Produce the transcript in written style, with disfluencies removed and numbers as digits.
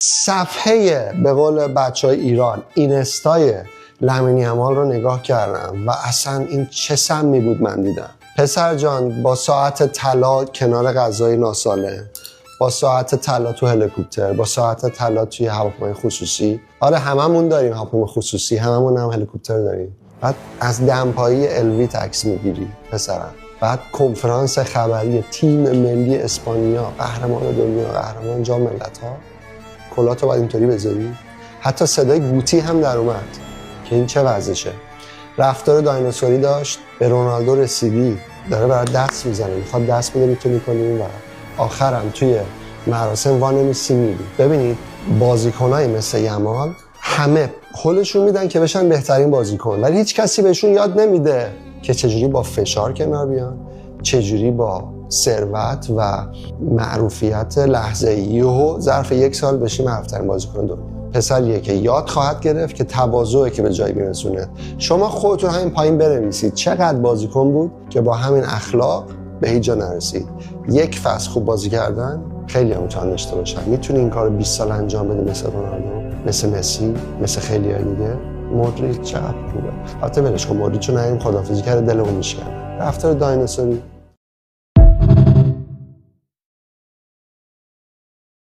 صفحه به قول بچهای ایران اینستای لامین یامال رو نگاه کردم و اصلا این چه سمی بود من دیدم. پسر جان با ساعت طلا کنار غذای ناسالم، با ساعت طلا تو هلیکوپتر، با ساعت طلا توی هواپیمای خصوصی. آره هممون داریم هواپیمای خصوصی، هممون هم هلیکوپتر داریم. بعد از دمپایی الوی عکس میگیری پسرم. بعد کنفرانس خبری تیم ملی اسپانیا، قهرمان دنیا، قهرمان جام ملت‌ها، کلاتو باید اینطوری بذاری. حتی صدای گوتی هم در اومد که این چه وضعشه. رفتار دایناسوری داشت، به رونالدو رسیدی، داره برای دست میزنه، میخواد دست میده میتونی کنی این برای آخرم توی مراسم وانمیسی میدی. ببینید بازیکنای مثل یامال همه خودشون میدن که بشن بهترین بازیکن، ولی هیچ کسی بهشون یاد نمیده که چجوری با فشار کنار بیان، چجوری با ثروت و معروفیت لحظه‌ای و ظرف 1 سال بشیم بهترین بازیکن دنیا. پسریه که یاد خواهد گرفت که تواضعه که به جای میرسونه. شما خودتون همین پایین بنویسید چقدر بازیکن بود که با همین اخلاق به هیچ جا نرسید. 1 فصل خوب بازی کردن خیلی هم میتونن داشته باشن. میتونی این کارو 20 سال انجام بدی مثل رونالدو، مثل مسی، مثل خیلیای دیگه. مودریچ چقدر خوبه. البته ولش کن، مودریچو نریم خدافظی کرده دلمون میشکنه. رفتار دایناسوری